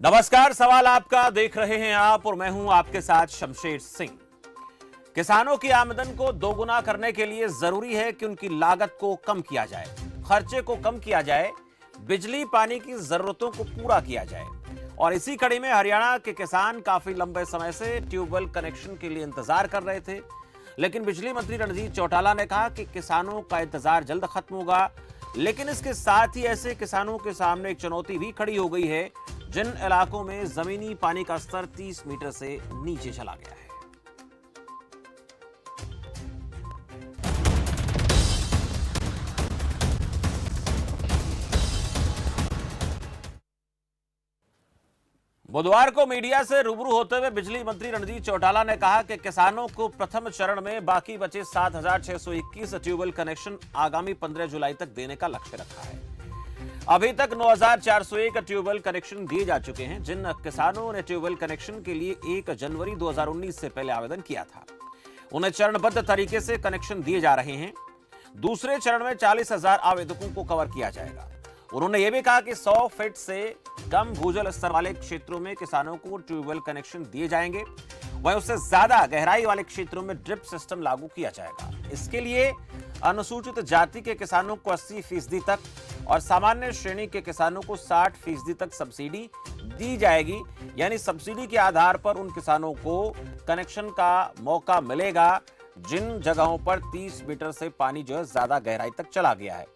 नमस्कार, सवाल आपका, देख रहे हैं आप और मैं हूं आपके साथ शमशेर सिंह। किसानों की आमदन को दोगुना करने के लिए जरूरी है कि उनकी लागत को कम किया जाए, खर्चे को कम किया जाए, बिजली पानी की जरूरतों को पूरा किया जाए। और इसी कड़ी में हरियाणा के किसान काफी लंबे समय से ट्यूबवेल कनेक्शन के लिए इंतजार कर रहे थे, लेकिन बिजली मंत्री रणजीत चौटाला ने कहा कि किसानों का इंतजार जल्द खत्म होगा। लेकिन इसके साथ ही ऐसे किसानों के सामने एक चुनौती भी खड़ी हो गई है जिन इलाकों में जमीनी पानी का स्तर 30 मीटर से नीचे चला गया है। बुधवार को मीडिया से रूबरू होते हुए बिजली मंत्री रणजीत चौटाला ने कहा कि किसानों को प्रथम चरण में बाकी बचे 7,621 ट्यूबवेल कनेक्शन आगामी 15 जुलाई तक देने का लक्ष्य रखा है। अभी तक 9,401 ट्यूबवेल कनेक्शन दिए जा चुके हैं। जिन किसानों ने ट्यूबवेल कनेक्शन के लिए 1 जनवरी 2019 से पहले आवेदन किया था, उन्हें चरणबद्ध तरीके से कनेक्शन दिए जा रहे हैं। दूसरे चरण में 40,000 आवेदकों को कवर किया जाएगा। उन्होंने यह भी कहा कि 100 फीट से कम भूजल स्तर वाले क्षेत्रों में किसानों को ट्यूबवेल कनेक्शन दिए जाएंगे, वहीं उससे ज्यादा गहराई वाले क्षेत्रों में ड्रिप सिस्टम लागू किया जाएगा। इसके लिए अनुसूचित जाति के किसानों को 80% तक और सामान्य श्रेणी के किसानों को 60% तक सब्सिडी दी जाएगी। यानी सब्सिडी के आधार पर उन किसानों को कनेक्शन का मौका मिलेगा जिन जगहों पर 30 मीटर से पानी जो है ज्यादा गहराई तक चला गया है।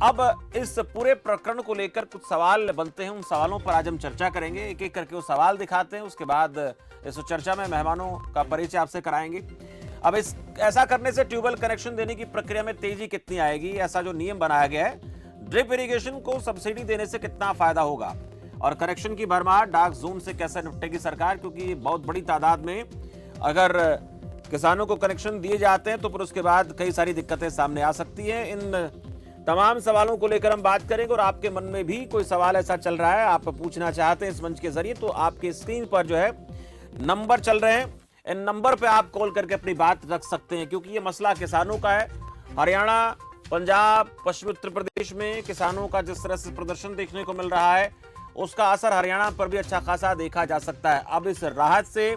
अब इस पूरे प्रकरण को लेकर कुछ सवाल बनते हैं, उन सवालों पर आज हम चर्चा करेंगे। एक एक करके वो सवाल दिखाते हैं, उसके बाद इस चर्चा में मेहमानों का परिचय आपसे कराएंगे। अब ऐसा करने से ट्यूबवेल कनेक्शन देने की प्रक्रिया में तेजी कितनी आएगी, ऐसा जो नियम बनाया गया है, ड्रिप इरिगेशन को सब्सिडी देने से कितना फायदा होगा, और कनेक्शन की भरमार डार्क जोन से कैसे निपटेगी सरकार, क्योंकि बहुत बड़ी तादाद में अगर किसानों को कनेक्शन दिए जाते हैं तो फिर उसके बाद कई सारी दिक्कतें सामने आ सकती हैं। इन तमाम सवालों को लेकर हम बात करेंगे और आपके मन में भी कोई सवाल ऐसा चल रहा है, आप पूछना चाहते हैं इस मंच के जरिए, तो आपके स्क्रीन पर जो है नंबर चल रहे हैं, इन नंबर पे आप कॉल करके अपनी बात रख सकते हैं, क्योंकि ये मसला किसानों का है। हरियाणा, पंजाब, पश्चिमी उत्तर प्रदेश में किसानों का जिस तरह से प्रदर्शन देखने को मिल रहा है, उसका असर हरियाणा पर भी अच्छा खासा देखा जा सकता है। अब इस राहत से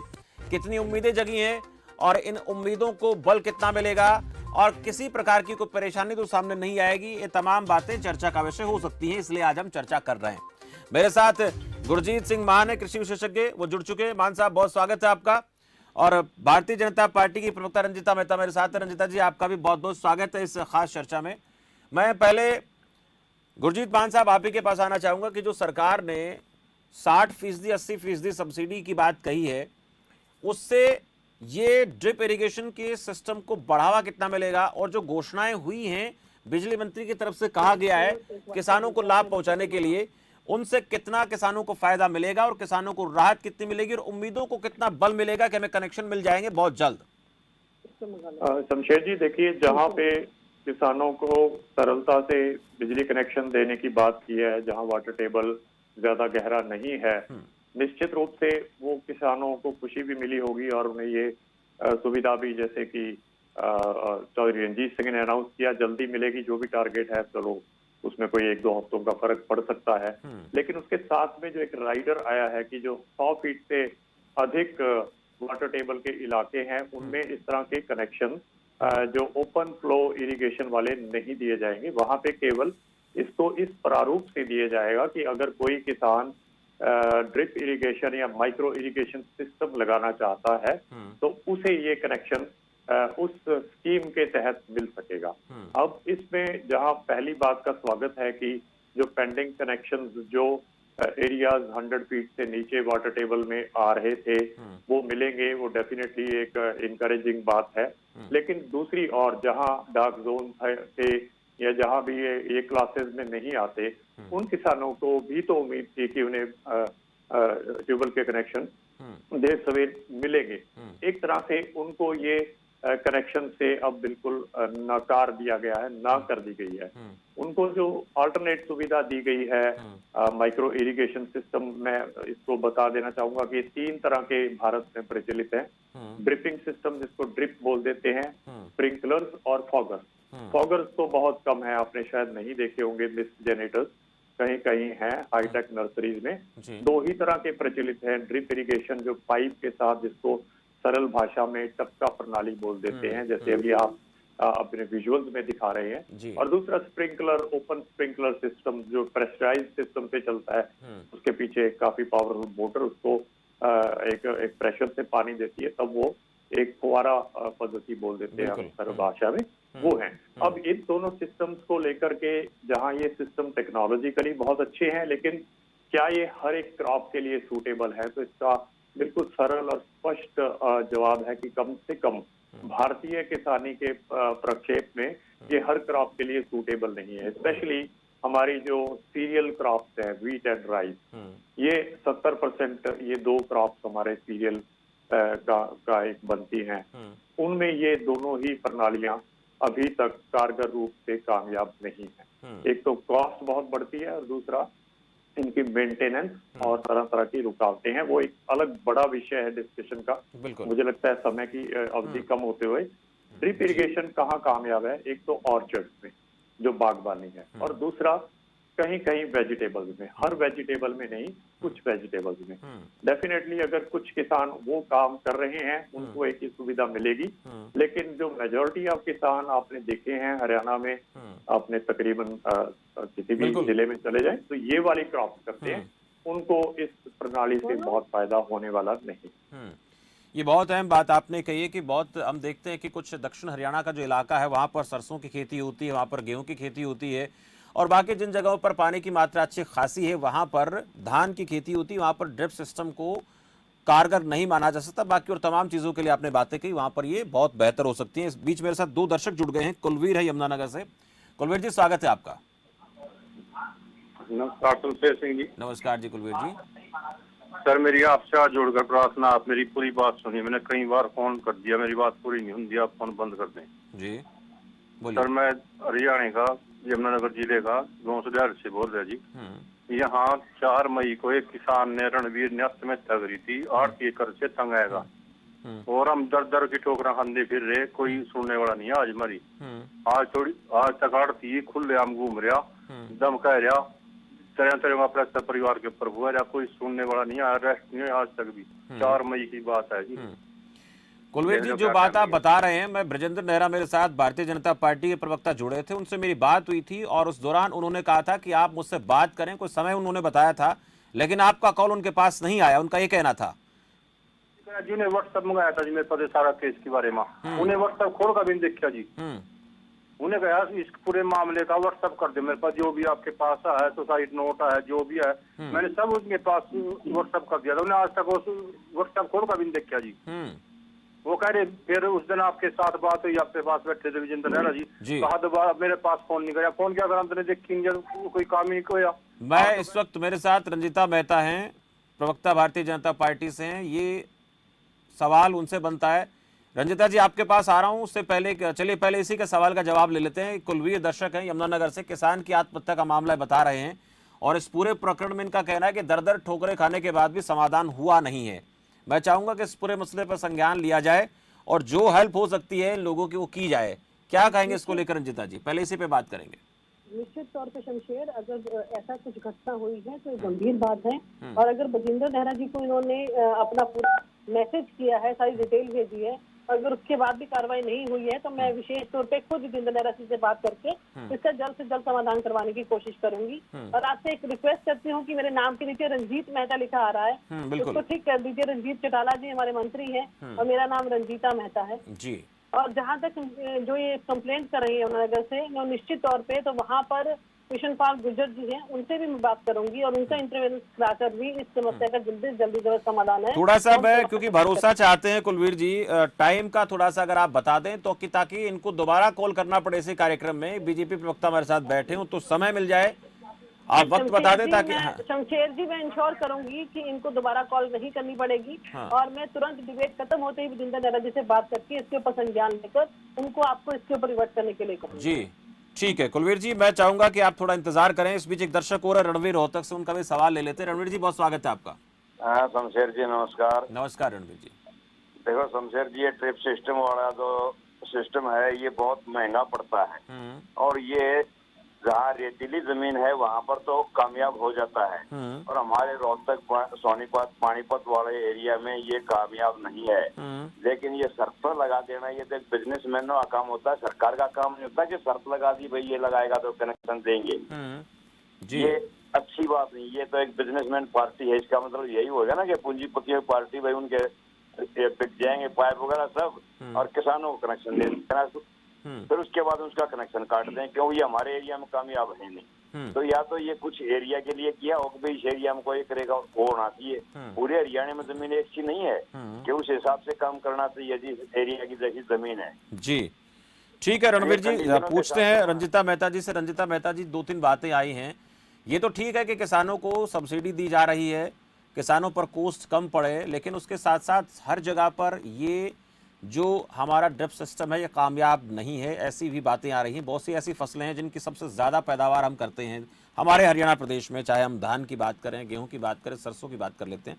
कितनी उम्मीदें जगी हैं और इन उम्मीदों को बल कितना मिलेगा और किसी प्रकार की कोई परेशानी तो सामने नहीं आएगी, ये तमाम बातें चर्चा का विषय हो सकती हैं, इसलिए आज हम चर्चा कर रहे हैं। मेरे साथ गुरजीत सिंह मान है, कृषि विशेषज्ञ, वो जुड़ चुके हैं। मान साहब, बहुत स्वागत है आपका। और भारतीय जनता पार्टी की प्रवक्ता रंजिता मेहता मेरे साथ है। रंजिता जी, आपका भी बहुत बहुत स्वागत है इस खास चर्चा में। मैं पहले गुरजीत मान साहब आप ही के पास आना चाहूंगा कि जो सरकार ने 60%, 80% सब्सिडी की बात कही है, उससे ये ड्रिप इरिगेशन के सिस्टम को बढ़ावा कितना मिलेगा, और जो घोषणाएं हुई हैं बिजली मंत्री की तरफ से कहा गया है किसानों को लाभ पहुंचाने के लिए, उनसे कितना किसानों को फायदा मिलेगा और किसानों को राहत कितनी मिलेगी और उम्मीदों को कितना बल मिलेगा कि हमें कनेक्शन मिल जाएंगे बहुत जल्द। शमशेर जी, देखिए, जहाँ पे किसानों को सरलता से बिजली कनेक्शन देने की बात की है, जहाँ वाटर टेबल ज्यादा गहरा नहीं है, निश्चित रूप से वो किसानों को खुशी भी मिली होगी और उन्हें ये सुविधा भी, जैसे कि चौधरी रंजीत सिंह ने अनाउंस किया, जल्दी मिलेगी। जो भी टारगेट है, चलो उसमें कोई 1-2 हफ्तों का फर्क पड़ सकता है, लेकिन उसके साथ में जो एक राइडर आया है कि जो 100 फीट से अधिक वाटर टेबल के इलाके हैं, उनमें इस तरह के कनेक्शन जो ओपन फ्लो इरिगेशन वाले नहीं दिए जाएंगे। वहां पे केवल इसको इस प्रारूप से दिया जाएगा कि अगर कोई किसान ड्रिप इरिगेशन या माइक्रो इरिगेशन सिस्टम लगाना चाहता है तो उसे ये कनेक्शन उस स्कीम के तहत मिल सकेगा। अब इसमें जहां पहली बात का स्वागत है कि जो पेंडिंग कनेक्शन जो एरियाज 100 फीट से नीचे वाटर टेबल में आ रहे थे वो मिलेंगे, वो डेफिनेटली एक इनकरेजिंग बात है। लेकिन दूसरी ओर जहां डार्क जोन थे या जहां भी ये क्लासेस में नहीं आते, उन किसानों को भी तो उम्मीद थी कि उन्हें ट्यूबवेल के कनेक्शन देर सवेर मिलेंगे। एक तरह से उनको ये कनेक्शन से अब बिल्कुल नकार दिया गया है, ना कर दी गई है। उनको जो अल्टरनेट सुविधा दी गई है माइक्रो इरिगेशन सिस्टम, मैं इसको बता देना चाहूंगा कि 3 तरह के भारत में प्रचलित हैं। ड्रिपिंग सिस्टम, जिसको ड्रिप बोल देते हैं, स्प्रिंकलर्स और फॉगर्स। फॉगर्स तो बहुत कम है, आपने शायद नहीं देखे होंगे, मिस्ट जनरेटर्स। कहीं कहीं हैं हाईटेक नर्सरीज में। जी। दो ही तरह के प्रचलित हैं, ड्रिप इरिगेशन जो पाइप के साथ, जिसको सरल भाषा में टपका प्रणाली बोल देते हैं, जैसे अभी आप अपने विजुअल्स में दिखा रहे हैं, जी। और दूसरा स्प्रिंकलर, ओपन स्प्रिंकलर सिस्टम जो प्रेशराइज सिस्टम पे चलता है, उसके पीछे एक काफी पावरफुल मोटर उसको एक प्रेशर से पानी देती है, तब वो एक फुहारा पद्धति बोल देते हैं सरल भाषा में, वो है। अब इन दोनों सिस्टम्स को लेकर के, जहां ये सिस्टम टेक्नोलॉजिकली बहुत अच्छे हैं, लेकिन क्या ये हर एक क्रॉप के लिए सूटेबल है, तो इसका बिल्कुल सरल और स्पष्ट जवाब है कि कम से कम भारतीय किसानी के प्रक्षेप में ये हर क्रॉप के लिए सूटेबल नहीं है। स्पेशली हमारी जो सीरियल क्रॉप्स है, व्हीट एंड राइस, ये 70% ये दो क्रॉप्स हमारे सीरियल का एक बनती हैं, उनमें ये दोनों ही प्रणालियां अभी तक कारगर रूप से कामयाब नहीं है। एक तो कॉस्ट बहुत बढ़ती है, और दूसरा इनकी मेंटेनेंस और तरह तरह की रुकावटें हैं। वो एक अलग बड़ा विषय है डिस्कशन का। मुझे लगता है समय की अवधि कम होते हुए ड्रिप इरिगेशन कहाँ कामयाब है, एक तो ऑर्चर्ड्स में जो बागबानी है, और दूसरा कहीं कहीं वेजिटेबल्स में, हर वेजिटेबल में नहीं, कुछ वेजिटेबल्स में। डेफिनेटली अगर कुछ किसान वो काम कर रहे हैं, उनको एक ही सुविधा मिलेगी, लेकिन जो मेजॉरिटी ऑफ किसान आपने देखे हैं हरियाणा में, आपने तकरीबन किसी भी जिले में चले जाएं, तो ये वाली क्रॉप करते हैं, उनको इस प्रणाली से बहुत फायदा होने वाला नहीं। ये बहुत अहम बात आपने कही है कि बहुत हम देखते हैं कि कुछ दक्षिण हरियाणा का जो इलाका है, वहाँ पर सरसों की खेती होती है, वहाँ पर गेहूं की खेती होती है, और बाकी जिन जगहों पर पानी की मात्रा अच्छी खासी है, वहाँ पर धान की खेती होती है, वहाँ पर ड्रिप सिस्टम को कारगर नहीं माना जा सकता। बाकी और तमाम चीज़ों के लिए आपने बातें कही, वहाँ पर ये बहुत बेहतर हो सकती है। इस बीच मेरे साथ दो दर्शक जुड़ गए हैं। कुलवीर है यमुनानगर से। कुलवीर जी, स्वागत है आपका। नमस्कार शमशेर सिंह जी। नमस्कार जी कुलवीर जी। सर, मेरी आपसे हाथ जोड़कर प्रार्थना, आप मेरी पूरी बात सुनिए। मैंने कई बार फोन कर दिया, मेरी बात पूरी नहीं हुई, आप फोन बंद कर दें जी। बोलिए। सर, मैं हरियाणा का यमुनानगर जिले का गौसुधार से बोल रहा जी। यहाँ 4 मई को एक किसान ने रणवीर ने आत्महत्या करी थी, 8 एकड़ से तंग आएगा, और हम दर दर की ठोकरा खाते फिर रहे, कोई सुनने वाला नहीं है। आज मरी, आज तक आड़ती खुले आम घूम रहा, दम कह रहा, तरह तरह का परिवार के ऊपर हुआ, कोई सुनने वाला नहीं है, अरेस्ट नहीं है आज तक भी। 4 मई की बात है जी। कुलवीर जी, जो बात आप बता रहे हैं, मैं ब्रजेंद्र नेहरा मेरे साथ भारतीय जनता पार्टी के प्रवक्ता जुड़े थे, उनसे मेरी बात हुई थी, और उस दौरान उन्होंने कहा था कि आप मुझसे बात करें, कुछ समय उन्होंने बताया था, लेकिन आपका कॉल उनके पास नहीं आया। उनका ये कहना था जी, उन्हें व्हाट्सएप मंगाया था जी मेरे पास सारा केस के बारे में, उन्हें व्हाट्सएप खोल कर भी नहीं देखा जी। उन्हें कहा इस पूरे मामले का व्हाट्सएप कर दे मेरे पास, जो भी आपके पास है, सुसाइड नोट है, जो भी है, मैंने सब उनके पास व्हाट्सएप कर दिया था। उन्हें आज तक व्हाट्सएप खोल कर भी नहीं देखा जी। वो कह रहे, फिर उस दिन आपके साथ बात हुई, आपके पास बैठे थे विजेंद्र नेहरा जी, कहा दोबारा मेरे पास फोन नहीं कराया। फोन क्या करा, हमने देखेंगे कोई काम ही कोया। मैं इस वक्त मेरे साथ रंजीता मेहता हैं, प्रवक्ता भारतीय जनता पार्टी से हैं। ये सवाल उनसे बनता है। रंजीता जी, आपके पास आ रहा हूं, उससे पहले चलिए पहले इसी के सवाल का जवाब ले लेते हैं। कुलवीर दर्शक हैं यमुनानगर से, किसान की आत्महत्या का मामला बता रहे हैं, और इस पूरे प्रकरण में इनका कहना है कि दर दर ठोकरे खाने के बाद भी समाधान हुआ नहीं है। मैं चाहूंगा कि इस पूरे मसले पर संज्ञान लिया जाए, और जो हेल्प हो सकती है लोगों की वो की जाए। क्या कहेंगे इसको लेकर रंजीता जी? पहले इसी पे बात करेंगे। निश्चित तौर पे शमशेर, अगर ऐसा कुछ घटना हुई है तो गंभीर बात है, और अगर बजिंदर नेहरा जी को इन्होंने अपना पूरा मैसेज किया है, सारी डिटेल भेजी है, अगर उसके बाद भी कार्रवाई नहीं हुई है, तो मैं विशेष तौर पे खुद बजिंदर नेहरा जी से बात करके इसका जल्द से जल्द समाधान करवाने की कोशिश करूंगी। और आपसे एक रिक्वेस्ट करती हूँ कि मेरे नाम के नीचे रंजीत मेहता लिखा आ रहा है, उसको ठीक कर दीजिए। रंजीत चौटाला जी हमारे मंत्री हैं, और मेरा नाम रंजीता मेहता है जी। और जहाँ तक जो ये कंप्लेंट कर रही है यमुनानगर से, निश्चित तौर पे तो वहाँ पर कृष्ण पाल गुर्जर जी हैं, उनसे भी मैं बात करूंगी, और उनका इंटरवेंस कराकर भी इस समस्या का जल्दी जल्दी जो समाधान है। थोड़ा सा मैं, क्योंकि भरोसा चाहते हैं कुलवीर जी, टाइम का थोड़ा सा अगर आप बता दें तो, कि ताकि इनको दोबारा कॉल करना पड़े इसी कार्यक्रम में, बीजेपी प्रवक्ता हमारे साथ बैठे हो तो समय मिल जाए, आप वक्त बता दें ताकि। शमशेर जी, मैं इंश्योर करूंगी कि इनको दोबारा कॉल नहीं करनी पड़ेगी, और मैं तुरंत डिबेट खत्म होते ही बजिंदर नेहरा जी से बात करके इसके ऊपर संज्ञान लेकर उनको आपको इसके ऊपर रिवर्ट करने के लिए कहूंगी। जी ठीक है कुलवीर जी, मैं चाहूंगा कि आप थोड़ा इंतजार करें। इस बीच एक दर्शक और है रणवीर रोहतक से, उनका भी सवाल ले लेते हैं। रणवीर जी, बहुत स्वागत है आपका। शमशेर जी नमस्कार। नमस्कार रणवीर जी। देखो शमशेर जी, ये ट्रिप सिस्टम वाला जो सिस्टम है, ये बहुत महंगा पड़ता है, और ये जहाँ रेतीली जमीन है वहाँ पर तो कामयाब हो जाता है, और हमारे रोहतक, सोनीपत, पानीपत वाले एरिया में ये कामयाब नहीं है। लेकिन ये शर्त पर लगा देना, ये तो एक बिजनेसमैन का काम होता है, सरकार का काम नहीं होता कि शर्त लगा दी भाई ये लगाएगा तो कनेक्शन देंगे। जी। ये अच्छी बात नहीं, ये तो एक बिजनेसमैन पार्टी है। इसका मतलब यही होगा ना कि पूंजीपतियों की पार्टी, भाई उनके बिक जाएंगे पाइप वगैरह सब, और किसानों को कनेक्शन दे देना, फिर उसके बाद उसका कनेक्शन काट दें, क्यों ये हमारे एरिया में कामयाब है नहीं। तो या तो ये कुछ एरिया के लिए किया हो कि भाई इस एरिया में कोई करेगा वो होना चाहिए। पूरे हरियाणा में जमीन एक सी नहीं है कि उस हिसाब से काम करना चाहिए जिस एरिया की जैसी जमीन है। जी ठीक है रणवीर जी, पूछते हैं रंजिता मेहता जी से। रंजिता मेहता जी, 2-3 बातें आई हैं। ये तो ठीक है कि किसानों को सब्सिडी दी जा रही है, किसानों पर कॉस्ट कम पड़े, लेकिन उसके साथ साथ हर जगह पर ये जो हमारा ड्रिप सिस्टम है ये कामयाब नहीं है, ऐसी भी बातें आ रही हैं। बहुत सी ऐसी फसलें हैं जिनकी सबसे ज़्यादा पैदावार हम करते हैं हमारे हरियाणा प्रदेश में, चाहे हम धान की बात करें, गेहूं की बात करें, सरसों की बात कर लेते हैं,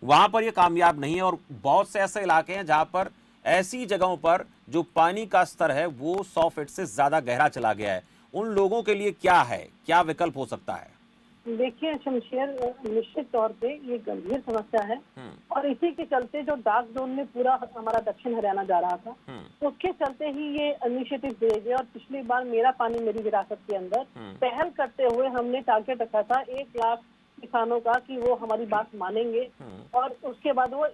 वहाँ पर ये कामयाब नहीं है। और बहुत से ऐसे इलाके हैं जहाँ पर ऐसी जगहों पर जो पानी का स्तर है वो 100 फीट से ज़्यादा गहरा चला गया है। उन लोगों के लिए क्या है, क्या विकल्प हो सकता है? देखिए शमशेर, निश्चित तौर पे ये गंभीर समस्या है, और इसी के चलते जो डार्क जोन में पूरा हमारा दक्षिण हरियाणा जा रहा था, उसके चलते ही ये इनिशिएटिव दिए गए। और पिछली बार मेरा पानी मेरी विरासत के अंदर पहल करते हुए हमने टारगेट रखा था 1 लाख किसानों का कि वो हमारी बात मानेंगे और उसके बाद वो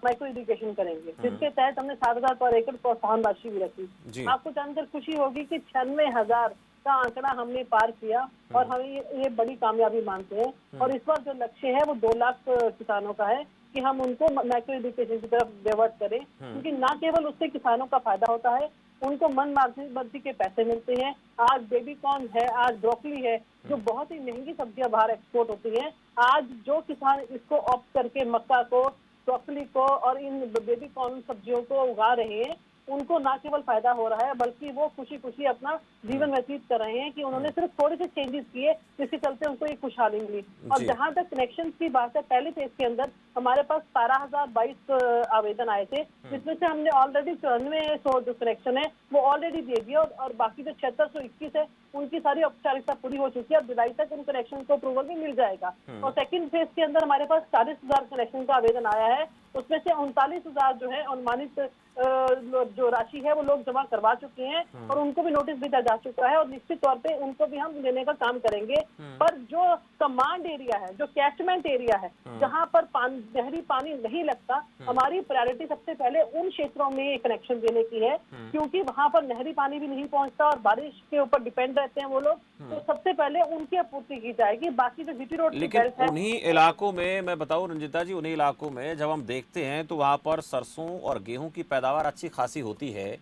माइक्रो इरिगेशन करेंगे, जिसके तहत हमने 7,000 पर एकड़ प्रोत्साहन राशि भी रखी। आपको जानकर खुशी होगी कि 96,000 का आंकड़ा हमने पार किया, और हम ये बड़ी कामयाबी मानते हैं। और इस बार जो लक्ष्य है वो 2 लाख किसानों का है कि हम उनको माइक्रो एजुकेशन की तरफ डाइवर्ट करें, क्योंकि न केवल उससे किसानों का फायदा होता है, उनको मन मर्जी के पैसे मिलते हैं। आज बेबी कॉर्न है, आज ब्रोकली है, जो बहुत ही महंगी सब्जियां बाहर एक्सपोर्ट होती हैं। आज जो किसान इसको ऑप्ट करके मक्का को, ब्रोकली को और इन बेबी कॉर्न सब्जियों को उगा रहे हैं, उनको न केवल फायदा हो रहा है बल्कि वो खुशी खुशी अपना जीवन व्यतीत कर रहे हैं कि उन्होंने सिर्फ थोड़े से चेंजेस किए, जिसके चलते उनको ये खुशहाली मिली। और जहां तक कनेक्शन की बात है, पहले फेज के अंदर हमारे पास 17,022 आवेदन आए थे, जिसमें से हमने ऑलरेडी 9400 जो कनेक्शन है वो ऑलरेडी दे दिया, और बाकी जो 7621 है उनकी सारी औपचारिकता पूरी हो चुकी है। और जुलाई तक उन कनेक्शन को अप्रूवल भी मिल जाएगा। और सेकंड फेज के अंदर हमारे पास 40,000 कनेक्शन का आवेदन आया है, उसमें से 39,000 जो है अनुमानित जो राशि है वो लोग जमा करवा चुके हैं, और उनको भी नोटिस भेजा जा चुका है, और निश्चित तौर पे उनको भी हम लेने का काम करेंगे। पर जो कमांड एरिया है, जो कैचमेंट एरिया है, जहां पर नहरी पानी नहीं लगता, हमारी प्रायोरिटी सबसे पहले उन क्षेत्रों में कनेक्शन देने की है, क्योंकि वहां पर नहरी पानी भी नहीं पहुंचता और बारिश के ऊपर डिपेंड रहते हैं वो लोग। तो सबसे पहले उनकी आपूर्ति की जाएगी। बाकी जो जीटी रोड, लेकिन उन्हीं इलाकों में मैं बताऊं रंजिता जी, उन्हीं इलाकों में जब हम देखते हैं तो वहां पर सरसों और गेहूं की पैदावार अच्छी खासी होती है,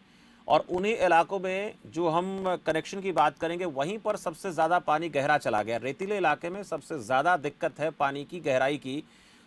और उन्हीं इलाकों में जो हम कनेक्शन की बात करेंगे वहीं पर सबसे ज़्यादा पानी गहरा चला गया। रेतीले इलाके में सबसे ज़्यादा दिक्कत है पानी की गहराई की,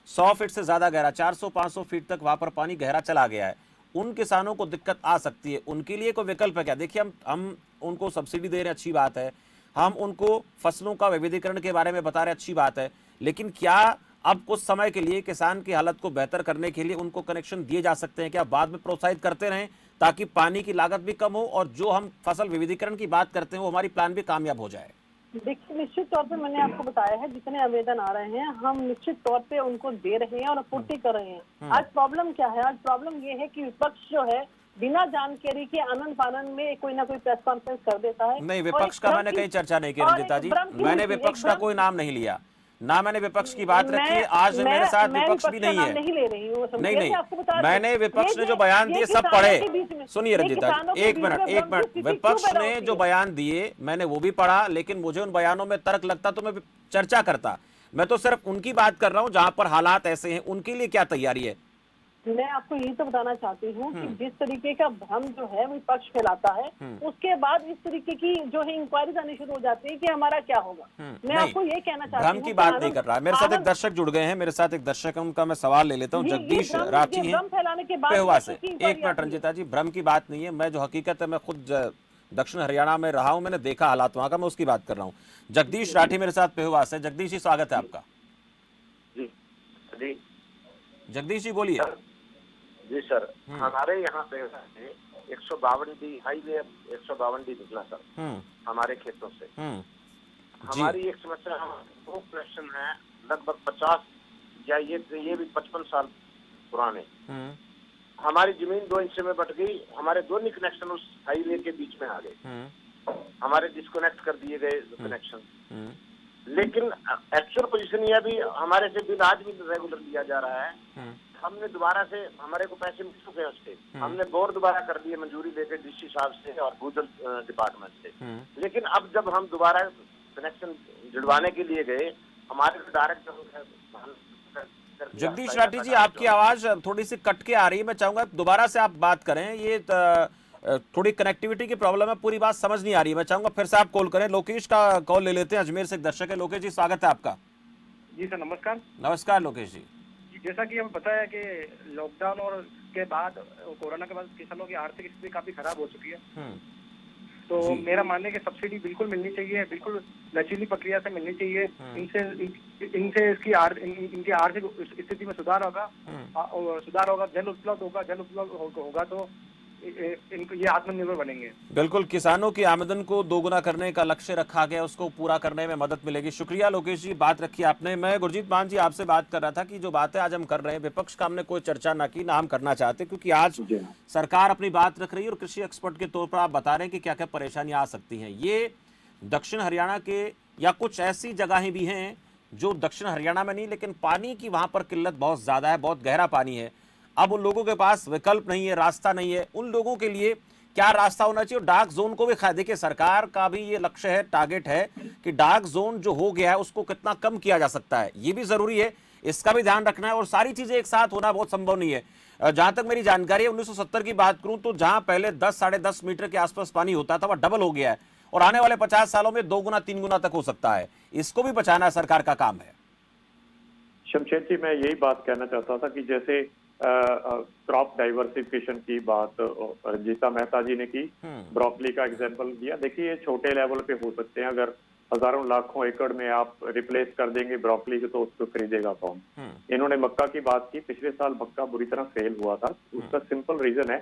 100 फीट से ज़्यादा गहरा, 400-500 फीट तक वहाँ पर पानी गहरा चला गया है। उन किसानों को दिक्कत आ सकती है, उनके लिए कोई विकल्प है क्या? देखिए, हम उनको सब्सिडी दे रहे हैं, अच्छी बात है, हम उनको फसलों का विविधीकरण के बारे में बता रहे हैं, अच्छी बात है, लेकिन क्या अब कुछ समय के लिए किसान की हालत को बेहतर करने के लिए उनको कनेक्शन दिए जा सकते हैं क्या? बाद में प्रोत्साहित करते रहें ताकि पानी की लागत भी कम हो और जो हम फसल विविधीकरण की बात करते हैं वो हमारी प्लान भी कामयाब हो जाए। देखिए, निश्चित तौर पे मैंने आपको बताया है, जितने आवेदन आ रहे हैं हम निश्चित तौर पे उनको दे रहे हैं और पूर्ति कर रहे हैं। आज प्रॉब्लम क्या है? आज प्रॉब्लम ये है कि विपक्ष जो है बिना जानकारी के आनंद फानंद में कोई ना कोई प्रेस कॉन्फ्रेंस कर देता है। नहीं, विपक्ष का मैंने कहीं चर्चा नहीं की रंजिता जी, मैंने विपक्ष का कोई नाम नहीं लिया, ना मैंने विपक्ष की बात रखी है। आज मेरे साथ विपक्ष भी नहीं है। नहीं, मैंने विपक्ष ने जो बयान दिए सब पढ़े। सुनिए रंजिता जी, एक मिनट, विपक्ष ने जो बयान दिए मैंने वो भी पढ़ा, लेकिन मुझे उन बयानों में तर्क लगता तो मैं चर्चा करता। मैं तो सिर्फ उनकी बात कर रहा हूं जहां पर हालात ऐसे हैं, उनके लिए क्या तैयारी है? मैं आपको यही तो बताना चाहती हूँ कि जिस तरीके का भ्रम जो है विपक्ष फैलाता है, उसके बाद इस तरीके की जो है इंक्वायरीज आनी शुरू हो जाती है कि हमारा क्या होगा। मैं आपको ये कहना चाहती हूँ, भ्रम की बात नहीं कर रहा। मेरे साथ एक दर्शक जुड़ गए हैं, मेरे साथ एक दर्शक है, उनका मैं सवाल ले लेता हूँ। जगदीश राठी हैं पेहुआ से। एक मिनट रंजिता जी, भ्रम की बात नहीं है, मैं जो हकीकत है, मैं खुद दक्षिण हरियाणा में रहा हूँ, मैंने देखा हालात वहां का, मैं उसकी बात कर रहा हूँ। जगदीश राठी मेरे साथ पेहुआ से। जगदीश जी, स्वागत है आपका। जी जगदीश जी बोलिए। जी सर, हमारे यहाँ पे 152D हाईवे 152D निकला सर हमारे खेतों से। हमारी एक समस्या, दो कनेक्शन है लगभग 50 या ये भी 55 साल पुराने। हमारी जमीन 2 इंच में बट गई, हमारे दोनों कनेक्शन उस हाईवे के बीच में आ गए, हमारे डिस्कनेक्ट कर दिए गए कनेक्शन। लेकिन एक्चुअल पोजीशन यह भी हमारे से बिल आज भी रेगुलर लिया जा रहा है। हमने दोबारा से, हमारे को पैसे मिल चुके हैं उसके, हमने बोर दोबारा कर दिए मंजूरी लेके डीसी साहब से और भूजल डिपार्टमेंट से। लेकिन अब जब हम दोबारा कनेक्शन जुड़वाने के लिए गए, हमारे डायरेक्ट जगदीश राठी जी, आपकी आवाज थोड़ी सी कट के आ रही है, मैं चाहूंगा दोबारा से आप बात करें। ये थोड़ी कनेक्टिविटी की प्रॉब्लम है, पूरी बात समझ नहीं आ रही है। मैं चाहूंगा फिर से आप कॉल करें। लोकेश का कॉल ले लेते हैं, अजमेर से एक दर्शक है। लोकेश जी, स्वागत है आपका। जी सर, नमस्कार। नमस्कार लोकेश जी। जैसा कि हमें पता है कि लॉकडाउन और के बाद, कोरोना के बाद किसानों की आर्थिक स्थिति काफी खराब हो चुकी है। तो मेरा मानना है कि सब्सिडी बिल्कुल मिलनी चाहिए, बिल्कुल लचीली प्रक्रिया से मिलनी चाहिए। इनसे इनकी आर्थिक स्थिति में सुधार होगा, जल उपलब्ध होगा तो ये आत्मनिर्भर बनेंगे। बिल्कुल, किसानों की आमदन को दोगुना करने का लक्ष्य रखा गया, उसको पूरा करने में मदद मिलेगी। शुक्रिया लोकेश जी, बात रखी आपने। मैं गुरजीत मान जी आपसे बात कर रहा था कि जो बातें आज हम कर रहे हैं, विपक्ष का हमने कोई चर्चा ना की, ना हम करना चाहते, क्योंकि आज सरकार अपनी बात रख रही है और कृषि एक्सपर्ट के तौर पर आप बता रहे हैं कि क्या क्या परेशानियां आ सकती हैं। ये दक्षिण हरियाणा के या कुछ ऐसी जगहें भी हैं जो दक्षिण हरियाणा में नहीं, लेकिन पानी की वहां पर किल्लत बहुत ज्यादा है, बहुत गहरा पानी है। अब उन लोगों के पास विकल्प नहीं है, रास्ता नहीं है। उन लोगों के लिए क्या रास्ता होना चाहिए? और डार्क जोन को भी देखिए, सरकार का भी ये लक्ष्य है, टारगेट है कि डार्क जोन जो हो गया है उसको कितना कम किया जा सकता है, ये भी जरूरी है, इसका भी ध्यान रखना है। और सारी चीजें एक साथ होना बहुत संभव नहीं है। जहां तक मेरी जानकारी है, 1970 की बात करूं तो जहां पहले 10 साढ़े 10 मीटर के आसपास पानी होता था, वह डबल हो गया है और आने वाले 50 सालों में 2 गुना 3 गुना तक हो सकता है। इसको भी बचाना सरकार का काम है। शमशेद जी, मैं यही बात कहना चाहता था कि जैसे क्रॉप डाइवर्सिफिकेशन की बात रंजीता मेहता जी ने की, ब्रोकली का एग्जांपल दिया। देखिए, ये छोटे लेवल पे हो सकते हैं। अगर हजारों लाखों एकड़ में आप रिप्लेस कर देंगे ब्रोकली को, तो उसको खरीदेगा कौन? इन्होंने मक्का की बात की। पिछले साल मक्का बुरी तरह फेल हुआ था। उसका सिंपल रीजन है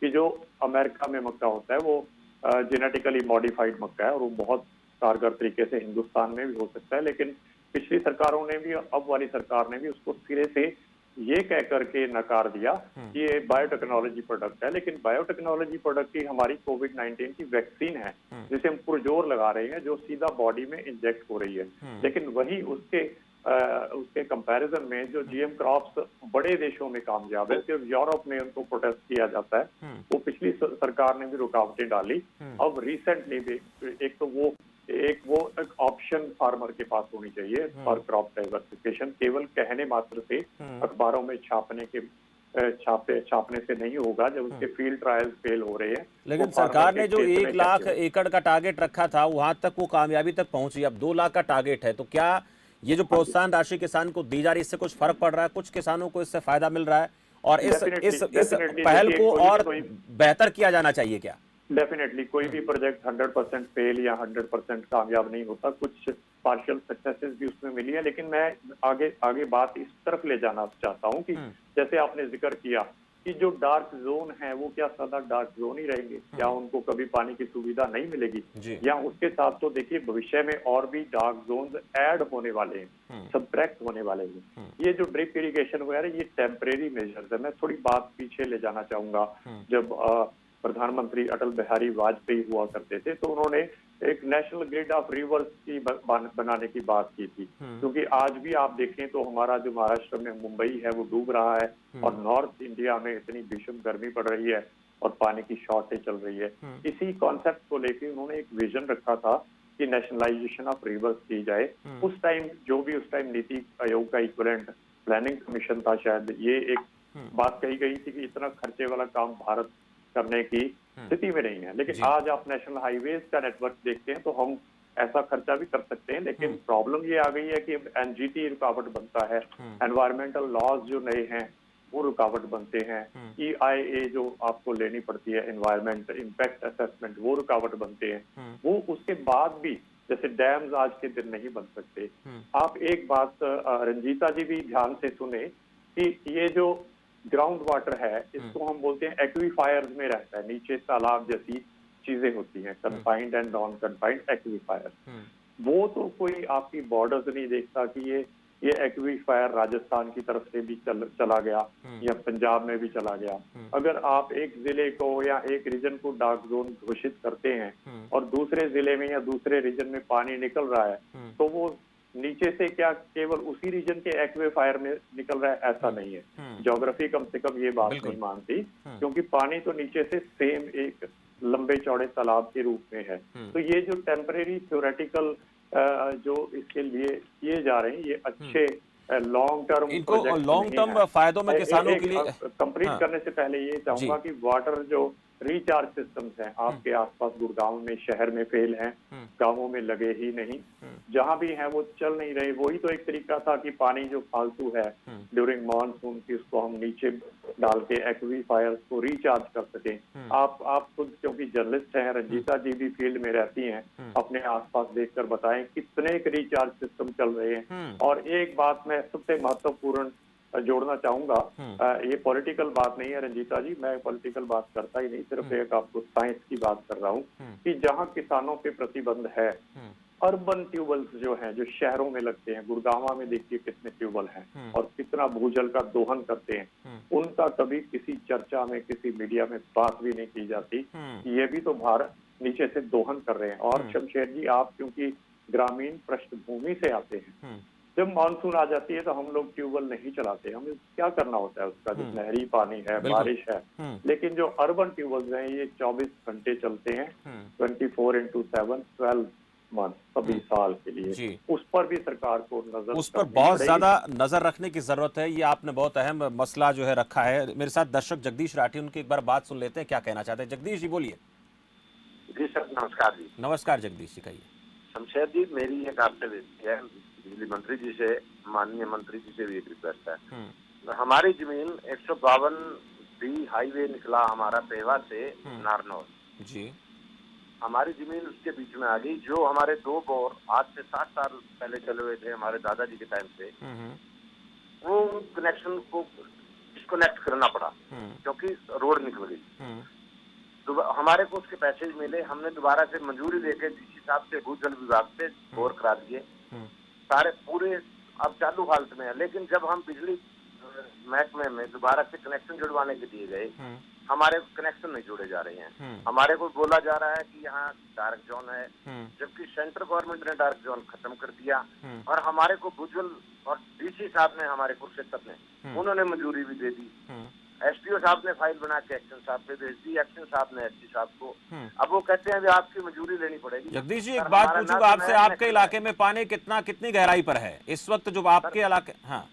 कि जो अमेरिका में मक्का होता है वो जेनेटिकली मॉडिफाइड मक्का है और वो बहुत कारगर तरीके से हिंदुस्तान में भी हो सकता है। लेकिन पिछली सरकारों ने भी, अब वाली सरकार ने भी उसको सिरे से ये कह करके नकार दिया कि ये बायोटेक्नोलॉजी प्रोडक्ट है। लेकिन बायोटेक्नोलॉजी प्रोडक्ट की हमारी कोविड-19 की वैक्सीन है, जिसे हम पुरजोर लगा रहे हैं, जो सीधा बॉडी में इंजेक्ट हो रही है। लेकिन वही उसके कंपैरिजन में जो जीएम क्रॉप्स बड़े देशों में कामयाब है, सिर्फ यूरोप में उनको प्रोटेस्ट किया जाता है। वो पिछली सरकार ने भी रुकावटें डाली। अब रिसेंटली भी एक ऑप्शन फार्मर के पास होनी चाहिए और क्रॉप डाइवर्सिफिकेशन केवल कहने मात्र से, अखबारों में छापने से नहीं होगा। जब उसके फील्ड ट्रायल्स फेल हो रहे हैं, लेकिन सरकार ने जो 1 लाख एकड़ का टारगेट रखा था, वहां तक वो कामयाबी तक पहुंची। अब 2 लाख का टारगेट है, तो क्या ये जो प्रोत्साहन राशि किसान को दी जा रही है, इससे कुछ फर्क पड़ रहा है? कुछ किसानों को इससे फायदा मिल रहा है और इस पहल को और बेहतर किया जाना चाहिए क्या? डेफिनेटली कोई भी प्रोजेक्ट 100% फेल या 100% कामयाब नहीं होता। कुछ पार्शियल सक्सेसेस भी उसमें मिली है। लेकिन मैं आगे बात इस तरफ ले जाना चाहता हूं कि जैसे आपने जिक्र किया कि जो डार्क जोन है वो क्या सदा डार्क जोन ही रहेंगे, या उनको कभी पानी की सुविधा नहीं मिलेगी? या उसके साथ तो देखिए, भविष्य में और भी डार्क जोन ऐड होने वाले हैं, सब्ट्रैक्ट होने वाले हैं। ये जो ड्रिप इरिगेशन वगैरह, ये टेम्परेरी मेजर्स है। मैं थोड़ी बात पीछे ले जाना चाहूंगा। जब प्रधानमंत्री अटल बिहारी वाजपेयी हुआ करते थे, तो उन्होंने एक नेशनल ग्रिड ऑफ रिवर्स की बनाने की बात की थी। क्योंकि आज भी आप देखें तो हमारा जो महाराष्ट्र में मुंबई है वो डूब रहा है, और नॉर्थ इंडिया में इतनी भीषण गर्मी पड़ रही है और पानी की शॉर्टेज चल रही है। इसी कॉन्सेप्ट को लेकर उन्होंने एक विजन रखा था कि नेशनलाइजेशन ऑफ रिवर्स की जाए। उस टाइम नीति आयोग का इक्विवेलेंट प्लानिंग कमीशन था शायद, ये एक बात कही गई थी कि इतना खर्चे वाला काम भारत करने की स्थिति में नहीं है। लेकिन आज आप नेशनल हाईवेज का नेटवर्क देखते हैं तो हम ऐसा खर्चा भी कर सकते हैं। लेकिन प्रॉब्लम ये आ गई है कि एनजीटी रुकावट बनता है, एनवायरमेंटल लॉज जो नए हैं वो रुकावट बनते हैं, EIA जो आपको लेनी पड़ती है, एनवायरमेंट इम्पैक्ट असेसमेंट, वो रुकावट बनते हैं। वो उसके बाद भी जैसे डैम्स आज के दिन नहीं बन सकते। आप एक बात रंजीता जी भी ध्यान से सुने कि ये जो ग्राउंड वाटर है, इसको हम बोलते हैं एक्वीफायर्स में रहता है, नीचे तालाब जैसी चीजें होती हैं, कंफाइंड एंड नॉन कंफाइंड एक्वीफायर। वो तो कोई आपकी बॉर्डर्स नहीं देखता कि ये एक्वीफायर राजस्थान की तरफ से भी चला गया या पंजाब में भी चला गया। अगर आप एक जिले को या एक रीजन को डार्क जोन घोषित करते हैं और दूसरे जिले में या दूसरे रीजन में पानी निकल रहा है, तो वो नीचे से क्या केवल उसी रीजन के एक्वीफायर में निकल रहा है, ऐसा नहीं है। ज्योग्राफी कम से कम ये बात नहीं मानती, क्योंकि पानी तो नीचे से सेम एक लंबे चौड़े तालाब के रूप में है। तो ये जो टेम्परेरी थ्योरेटिकल जो इसके लिए किए जा रहे हैं, ये अच्छे लॉन्ग टर्म इनको लॉन्ग टर्म फायदों में किसानों के लिए कंप्लीट करने से पहले ये चाहूंगा कि वाटर जो रिचार्ज सिस्टम्स हैं आपके आसपास गुड़गांव में, शहर में फेल हैं, गांवों में लगे ही नहीं, जहां भी हैं वो चल नहीं रहे। वही तो एक तरीका था कि पानी जो फालतू है ड्यूरिंग मानसून की, उसको हम नीचे डाल के एक्वीफायर्स को रिचार्ज कर सकें। आप खुद क्योंकि जर्नलिस्ट हैं, रंजीता जी भी फील्ड में रहती हैं, अपने आसपास देखकर बताएं कितने रिचार्ज सिस्टम चल रहे हैं। और एक बात मैं सबसे महत्वपूर्ण जोड़ना चाहूंगा, ये पॉलिटिकल बात नहीं है रंजीता जी, मैं पॉलिटिकल बात करता ही नहीं, सिर्फ एक आपको साइंस की बात कर रहा हूँ कि जहाँ किसानों पे प्रतिबंध है, अर्बन ट्यूबवेल्स जो हैं, जो शहरों में लगते हैं, गुड़गांव में देखिए कितने ट्यूबवेल हैं और कितना भूजल का दोहन करते हैं, उनका कभी किसी चर्चा में, किसी मीडिया में बात भी नहीं की जाती। ये भी तो बाहर नीचे से दोहन कर रहे हैं। और शमशेर जी, आप क्योंकि ग्रामीण पृष्ठभूमि से आते हैं, जब मानसून आ जाती है तो हम लोग ट्यूबवेल नहीं चलाते, हमें क्या करना होता है उसका, जो नहरी पानी है, बारिश है। लेकिन जो अर्बन ट्यूबवेल्स हैं ये 24 घंटे चलते हैं, 24/7, 12 मंथ, सभी साल के लिए। उस पर भी सरकार को उस पर बहुत ज्यादा नजर रखने की जरूरत है। ये आपने बहुत अहम मसला जो है रखा है। मेरे साथ दर्शक जगदीश राठी, उनकी एक बार बात सुन लेते हैं, क्या कहना चाहते हैं। जगदीश जी बोलिए। जी सर, नमस्कार जी। नमस्कार जगदीश जी, कहिए। शमशेर जी, मेरी एक आपसे विनती है, बिजली मंत्री जी से, माननीय मंत्री जी से भी एक रिक्वेस्ट है। हमारी जमीन 152 बी हाईवे निकला हमारा पेवा से नारनौल जी, हमारी जमीन उसके बीच में आ गई। जो हमारे 2 बोर आज से 60 साल पहले चले हुए थे हमारे दादाजी के टाइम से, वो कनेक्शन को डिस्कनेक्ट करना पड़ा क्योंकि रोड निकल गई। हमारे को उसके पैसे मिले, हमने दोबारा से मंजूरी लेके डीसी साहब से, भूजल विभाग से बोर करा दिए, सारे पूरे अब चालू हालत में है। लेकिन जब हम बिजली महकमे में दोबारा से कनेक्शन जुड़वाने के लिए गए, हमारे कनेक्शन नहीं जुड़े जा रहे हैं। हमारे को बोला जा रहा है कि यहाँ डार्क जोन है, जबकि सेंट्रल गवर्नमेंट ने डार्क जोन खत्म कर दिया। और हमारे को भूजल और डीसी साहब ने, हमारे कुरुक्षेत्र ने, उन्होंने मंजूरी भी दे दी। एसपीओ साहब ने फाइल बना के एक्शन साहब पे भेज दी, एक्शन साहब ने एसपी साहब को। अब वो कहते हैं आपकी मंजूरी लेनी पड़ेगी। जगदीश जी, एक बात पूछूंगा आपसे, आपके इलाके में पानी कितनी गहराई पर है इस वक्त जो आपके इलाके? हाँ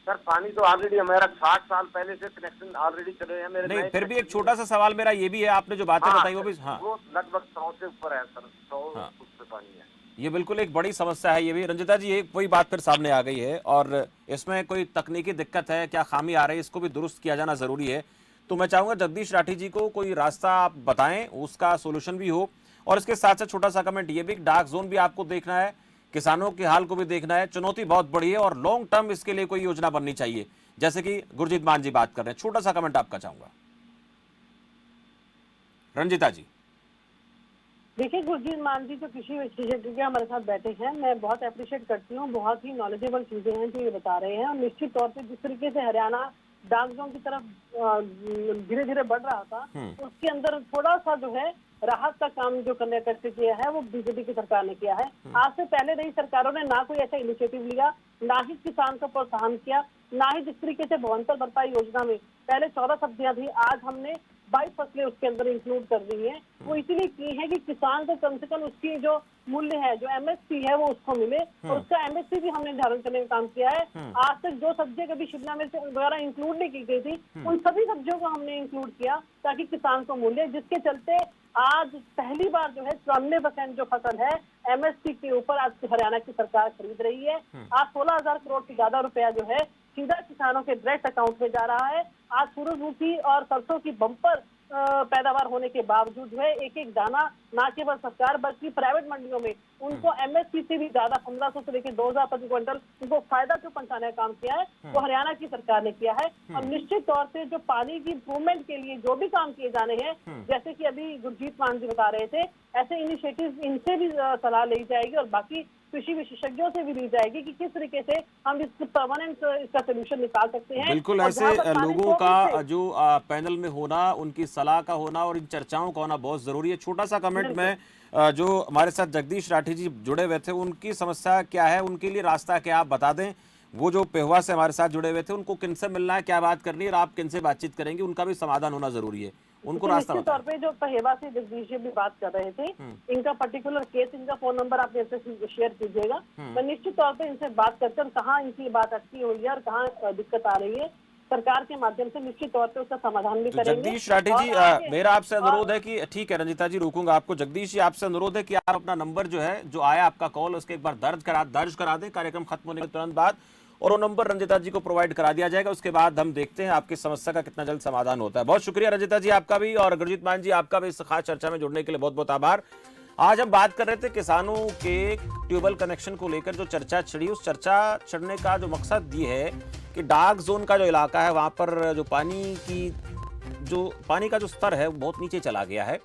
सर, पानी तो ऑलरेडी हमारा 60 साल पहले से कनेक्शन ऑलरेडी चले हैं मेरे। नहीं, फिर भी एक छोटा सा सवाल मेरा ये भी है, आपने जो बातें बताई वो भी, हाँ, वो लगभग 100 से ऊपर है सर, 100 फुट पे पानी है। ये बिल्कुल एक बड़ी समस्या है। ये भी रंजिता जी, एक वही बात फिर सामने आ गई है और इसमें कोई तकनीकी दिक्कत है, क्या खामी आ रही है, इसको भी दुरुस्त किया जाना जरूरी है। तो मैं चाहूंगा जगदीश राठी जी को कोई रास्ता आप बताएं, उसका सोल्यूशन भी हो। और इसके साथ साथ छोटा सा कमेंट ये भी, डार्क जोन भी आपको देखना है, किसानों के हाल को भी देखना है। चुनौती बहुत बड़ी है और लॉन्ग टर्म इसके लिए कोई योजना बननी चाहिए, जैसे कि गुरजीत मान जी बात कर रहे हैं। छोटा सा कमेंट आपका चाहूंगा रंजिता जी। देखिए, गुरजीत मान जी जो कृषि विशेषज्ञ के हमारे साथ बैठे हैं, मैं बहुत अप्रिशिएट करती हूँ, बहुत ही नॉलेजेबल चीजें हैं जो ये बता रहे हैं। और निश्चित तौर पे जिस तरीके से हरियाणा डार्क जोन की तरफ धीरे धीरे बढ़ रहा था, तो उसके अंदर थोड़ा सा जो है राहत का काम जो करने करके किया है वो बीजेपी की सरकार ने किया है। आज से पहले रही सरकारों ने ना कोई ऐसा इनिशिएटिव लिया, ना ही किसान को प्रोत्साहन किया, ना ही जिस तरीके से भवंतर भरपाई योजना में पहले 14 सब्जियां थी, आज हमने 22 फसलें उसके अंदर इंक्लूड कर दी हैं। वो इसीलिए की है कि किसान को कम से कम उसकी जो मूल्य है, जो एमएसपी है, वो उसको मिले। और उसका एमएसपी भी हमने निर्धारण करने का काम किया है। आज तक जो सब्जियां कभी शिमला मिर्च वगैरह इंक्लूड नहीं की गई थी, उन सभी सब्जियों को हमने इंक्लूड किया ताकि किसान को मूल्य, जिसके चलते आज पहली बार जो है 94% जो फसल है एमएसपी के ऊपर आज हरियाणा की सरकार खरीद रही है। आज 16,000 करोड़ से ज्यादा रुपया जो है सीधा किसानों के डायरेक्ट अकाउंट में जा रहा है। आज सूरजमुखी और सरसों की बम्पर पैदावार होने के बावजूद जो है एक एक दाना न केवल सरकार बल्कि प्राइवेट मंडियों में उनको एमएसपी से भी ज्यादा 1500 से लेकर 2000 प्रति क्विंटल उनको फायदा क्यों पहुंचाने का काम किया है वो हरियाणा की सरकार ने किया है। और निश्चित तौर से जो पानी की इम्प्रूवमेंट के लिए जो भी काम किए जाने हैं, जैसे कि अभी गुरजीत मान जी बता रहे थे, ऐसे इनिशिएटिव इनसे भी सलाह ली जाएगी और बाकी कृषि विशेषज्ञों से भी ली जाएगी कि किस तरीके से हम इस परमानेंट इसका सोल्यूशन निकाल सकते हैं। बिल्कुल, ऐसे लोगों का जो पैनल में होना, उनकी सलाह का होना और इन चर्चाओं का होना बहुत जरूरी है। छोटा सा कमेंट में जो हमारे साथ जगदीश राठी जी जुड़े हुए थे, उनकी समस्या क्या है, उनके लिए रास्ता क्या आप बता दें। वो जो पेहुआ से हमारे साथ जुड़े हुए थे, उनको किनसे मिलना है, क्या बात करनी है और आप किनसे बातचीत करेंगे, उनका भी समाधान होना जरूरी है, उनको रास्ता निश्चित तौर पे जो पहेवा से जगदीश जी भी बात कर रहे थे, इनका पर्टिकुलर केस, इनका फोन नंबर आप मेरे से शेयर कीजिएगा। मैं निश्चित तौर पे इनसे बात करकर कहाँ इनकी बात अटकी हुई है और कहाँ दिक्कत आ रही है, सरकार के माध्यम से निश्चित तौर पे उसका समाधान भी करेंगे। जगदीश राठी जी, मेरा आपसे अनुरोध है कि ठीक है रंजिता जी, रोकूंगा आपको। जगदीश जी, आपसे अनुरोध है कि आप अपना नंबर जो है, जो आया आपका कॉल, उसके एक बार दर्ज करा दें कार्यक्रम खत्म होने के तुरंत बाद, और वो नंबर रंजिता जी को प्रोवाइड करा दिया जाएगा। उसके बाद हम देखते हैं आपकी समस्या का कितना जल्द समाधान होता है। बहुत शुक्रिया रंजिता जी आपका भी, और गुरजीत मान जी आपका भी इस खास चर्चा में जुड़ने के लिए बहुत बहुत आभार। आज हम बात कर रहे थे किसानों के ट्यूबवेल कनेक्शन को लेकर जो चर्चा छिड़ी, उस चर्चा छिड़ने का जो मकसद ये है कि डार्क जोन का जो इलाका है, वहां पर जो पानी का जो स्तर है वो बहुत नीचे चला गया है,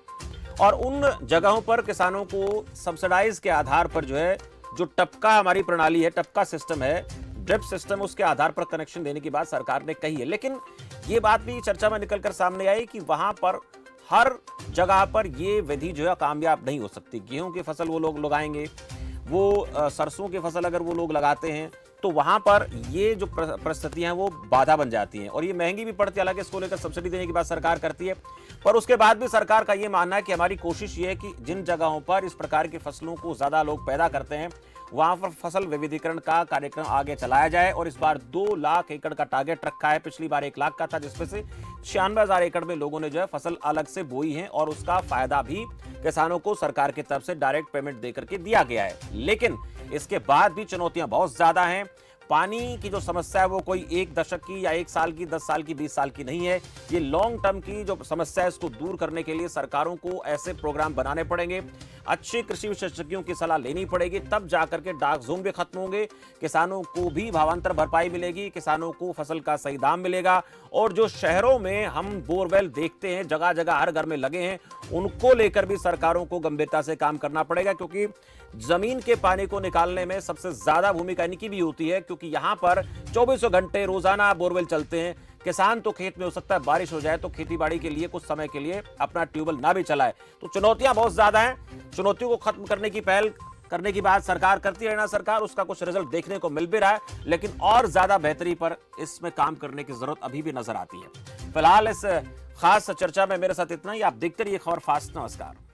और उन जगहों पर किसानों को सब्सिडाइज के आधार पर जो है, जो टपका हमारी प्रणाली है, टपका सिस्टम है, ड्रिप सिस्टम, उसके आधार पर कनेक्शन देने की बात सरकार ने कही है। लेकिन ये बात भी चर्चा में निकलकर सामने आई कि वहां पर हर जगह पर ये विधि जो है कामयाब नहीं हो सकती। गेहूं की फसल वो लोग लगाएंगे, वो सरसों की फसल अगर वो लोग लगाते हैं, तो वहां पर ये जो परिस्थितियां हैं वो बाधा बन जाती हैं, और ये महंगी भी पड़ती है। हालांकि इसको लेकर सब्सिडी देने की बात सरकार करती है, पर उसके बाद भी सरकार का ये मानना है कि हमारी कोशिश ये है कि जिन जगहों पर इस प्रकार की फसलों को ज्यादा लोग पैदा करते हैं, वहां पर फसल विविधीकरण का कार्यक्रम आगे चलाया जाए। और इस बार 2 लाख एकड़ का टारगेट रखा है, पिछली बार 1 लाख का था, जिसमें से 96,000 एकड़ में लोगों ने जो है फसल अलग से बोई है, और उसका फायदा भी किसानों को सरकार की तरफ से डायरेक्ट पेमेंट देकर के दिया गया है। लेकिन इसके बाद भी चुनौतियां बहुत ज्यादा हैं। पानी की जो समस्या है वो कोई 1 दशक की या 1 साल की, 10 साल की, 20 साल की नहीं है। ये लॉन्ग टर्म की जो समस्या है, इसको दूर करने के लिए सरकारों को ऐसे प्रोग्राम बनाने पड़ेंगे, अच्छे कृषि विशेषज्ञों की सलाह लेनी पड़ेगी, तब जाकर के डार्क जोन भी खत्म होंगे, किसानों को भी भावांतर भरपाई मिलेगी, किसानों को फसल का सही दाम मिलेगा। और जो शहरों में हम बोरवेल देखते हैं, जगह जगह हर घर में लगे हैं, उनको लेकर भी सरकारों को गंभीरता से काम करना पड़ेगा, क्योंकि जमीन के पानी को निकालने में सबसे ज्यादा भूमिका इनकी भी होती है, क्योंकि यहां पर 24 घंटे रोजाना बोरवेल चलते हैं। किसान तो खेत में, हो सकता है बारिश हो जाए तो खेतीबाड़ी के लिए कुछ समय के लिए अपना ट्यूबवेल ना भी चलाए। तो चुनौतियां बहुत ज्यादा हैं। चुनौतियों को खत्म करने की पहल करने की बात सरकार करती है ना, सरकार उसका कुछ रिजल्ट देखने को मिल भी रहा है, लेकिन और ज्यादा बेहतरी पर इसमें काम करने की जरूरत अभी भी नजर आती है। फिलहाल इस खास चर्चा में मेरे साथ इतना ही। आप देखते रहिए खबर फास्ट। नमस्कार।